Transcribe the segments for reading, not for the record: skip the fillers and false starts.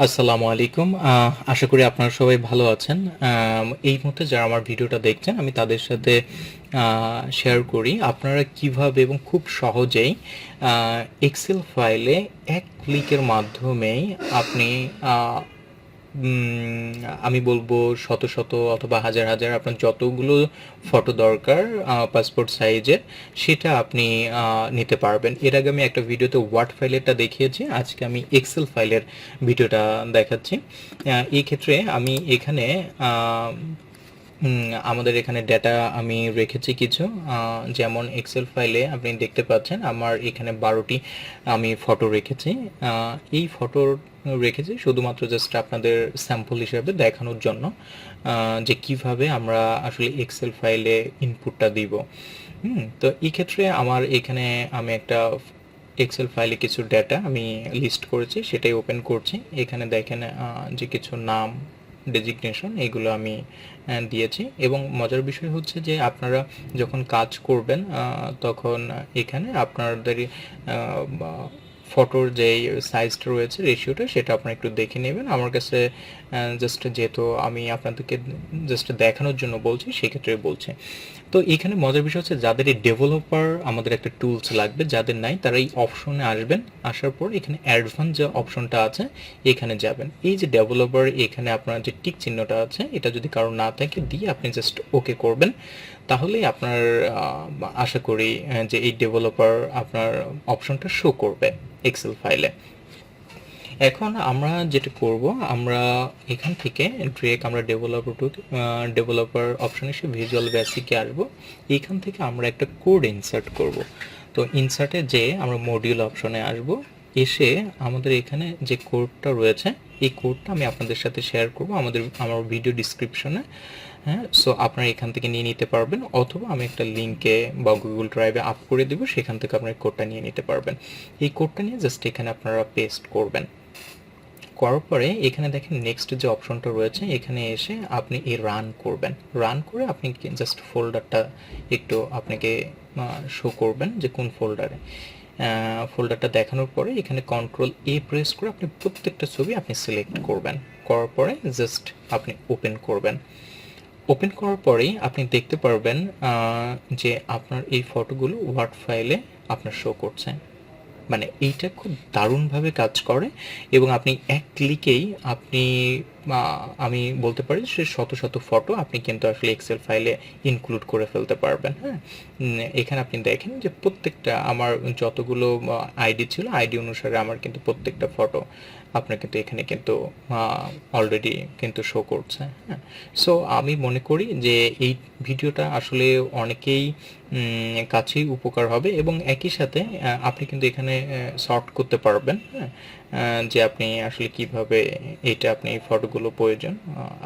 আসসালামু আলাইকুম। আশা করি আপনারা সবাই ভালো আছেন। এই মুহূর্তে যারা আমার ভিডিওটা দেখছেন আমি তাদের সাথে শেয়ার করি আপনারা কিভাবে এবং খুব সহজেই এক্সেল ফাইলে এক ক্লিকের মাধ্যমেই আপনি আ উম আমি বলবো শত, শত অথবা হাজার, হাজার আপনার যতগুলো ফটো দরকার পাসপোর্ট সাইজের সেটা আপনি নিতে পারবেন। এর আগে আমি একটা ভিডিওতে ওয়ার্ড ফাইলেরটা দেখিয়েছি। আজকে আমি এক্সেল ফাইলের ভিডিওটা দেখাচ্ছি। এই ক্ষেত্রে আমি এখানে আ আমাদের এখানে ডেটা আমি রেখেছি কিছু যেমন এক্সেল ফাইলে আপনি দেখতে পাচ্ছেন আমার এখানে 12টি আমি ফটো রেখেছি। এই ফটো রেখেছি শুধুমাত্র জাস্ট আপনাদের স্যাম্পল হিসেবে দেখানোর জন্য যে কিভাবে আমরা আসলে এক্সেল ফাইলে ইনপুটটা দিব। তো এই ক্ষেত্রে আমার এখানে আমি একটা এক্সেল ফাইলে কিছু ডেটা আমি লিস্ট করেছি সেটাই ওপেন করছি। এখানে দেখেন যে কিছু নাম ডেজিগনেশন এগুলো আমি দিয়েছি এবং মজার বিষয় হচ্ছে যে আপনারা যখন কাজ করবেন তখন এখানে আপনাদের ফটোর যে সাইজটা রয়েছে রেশিওটা সেটা আপনারা একটু দেখে নেবেন। আমার কাছে জাস্ট যেহেতু আমি আপনাদেরকে জাস্ট দেখানোর জন্য বলছি সেক্ষেত্রে বলছি। তো এখানে মজার বিষয় হচ্ছে যাদের এই ডেভেলপার আমাদের একটা টুলস লাগবে, যাদের নাই তারা এই অপশনে আসবেন। আসার পর এখানে অ্যাডভান্স যে অপশনটা আছে এখানে যাবেন। এই যে ডেভেলপার এখানে আপনার যে টিক চিহ্নটা আছে এটা যদি কারো না থাকে দিয়ে আপনি জাস্ট ওকে করবেন। তাহলেই আপনার আশা করি যে এই ডেভেলপার আপনার অপশনটা শো করবে এক্সেল ফাইলে। এখন আমরা যেটা করব আমরা এখান থেকে ডিরেক্ট আমরা ডেভেলপার অপশনে এসে ভিজুয়াল বেসিকে আসব। এখান থেকে আমরা একটা কোড ইনসার্ট করব। তো ইনসার্টে যে আমরা মডিউল অপশনে আসব, এসে আমাদের এখানে যে কোডটা রয়েছে এই কোডটা আমি আপনাদের সাথে শেয়ার করব আমার ভিডিও ডিসক্রিপশনে। হ্যাঁ, সো আপনারা এখান থেকে নিয়ে নিতে পারবেন অথবা আমি একটা লিঙ্কে বা গুগল ড্রাইভে আপ করে দেবো, সেখান থেকে আপনার কোডটা নিয়ে নিতে পারবেন। এই কোডটা নিয়ে জাস্ট এখানে আপনারা পেস্ট করবেন। করার পরে এখানে দেখেন নেক্সট যে অপশনটা রয়েছে এখানে এসে আপনি এই রান করবেন। রান করে আপনি জাস্ট ফোল্ডারটা একটু আপনাকে শো করবেন যে কোন ফোল্ডারটা দেখানোর পরে এখানে কন্ট্রোল এ প্রেস করে আপনি প্রত্যেকটা ছবি আপনি সিলেক্ট করবেন। করার পরে জাস্ট আপনি ওপেন করবেন। ওপেন করার পরেই আপনি দেখতে পারবেন যে আপনার এই ফটোগুলো ওয়ার্ড ফাইলে আপনার শো করছে। মানে এইটা খুব দারুণভাবে কাজ করে এবং আপনি এক ক্লিকেই আপনি আমি বলতে পারি সে শত শত ফটো আপনি কিন্তু আসলে এক্সেল ফাইলে ইনক্লুড করে ফেলতে পারবেন। হ্যাঁ, এখানে আপনি দেখেন যে প্রত্যেকটা আমার যতগুলো আইডি ছিল আইডি অনুসারে আমার কিন্তু প্রত্যেকটা ফটো আপনার কিন্তু এখানে কিন্তু অলরেডি কিন্তু শো করছে। হ্যাঁ, সো আমি মনে করি যে এই ভিডিওটা আসলে অনেকেই কাছেই উপকার হবে এবং একই সাথে আপনি কিন্তু এখানে সর্ট করতে পারবেন। হ্যাঁ, যে আপনি আসলে কিভাবে এটা আপনি এই ফটোগুলো প্রয়োজন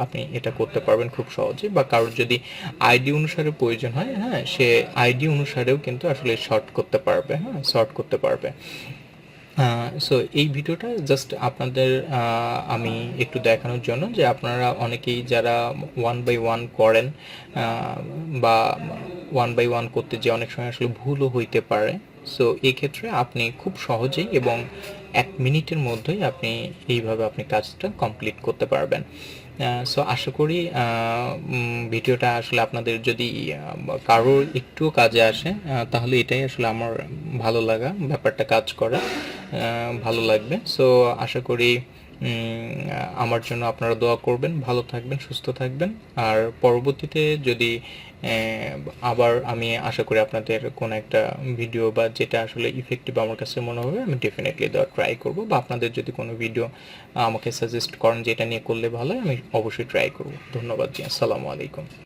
আপনি এটা করতে পারবেন খুব সহজে, বা কারোর যদি আইডি অনুসারে প্রয়োজন হয় হ্যাঁ সে আইডি অনুসারেও কিন্তু আসলে সর্ট করতে পারবে। হ্যাঁ, সর্ট করতে পারবে। সো এই ভিডিওটা জাস্ট আপনাদের আমি একটু দেখানোর জন্য যে আপনারা অনেকেই যারা ওয়ান বাই ওয়ান করেন বা ওয়ান বাই ওয়ান করতে যে অনেক সময় আসলে ভুলও হইতে পারে। সো এই ক্ষেত্রে আপনি খুব সহজেই এবং 1 মিনিটের মধ্যেই আপনি এইভাবে আপনি কাজটা কমপ্লিট করতে পারবেন। সো আশা করি ভিডিওটা আসলে আপনাদের যদি কারোর একটুও কাজে আসে তাহলে এটাই আসলে আমার ভালো লাগা ব্যাপারটা কাজ করে, ভালো লাগবে। সো আশা করি আমার জন্য আপনারা দোয়া করবেন, ভালো থাকবেন, সুস্থ থাকবেন। আর পরবর্তীতে যদি আবার আমি আশা করি আপনাদের কোনো একটা ভিডিও বা যেটা আসলে ইফেক্টিভ আমার কাছে মনে হবে আমি ডেফিনেটলি দেওয়ার ট্রাই করব, বা আপনাদের যদি কোনো ভিডিও আমাকে সাজেস্ট করেন যেটা নিয়ে করলে ভালো হয় আমি অবশ্যই ট্রাই করব। ধন্যবাদ জি, আসসালামু আলাইকুম।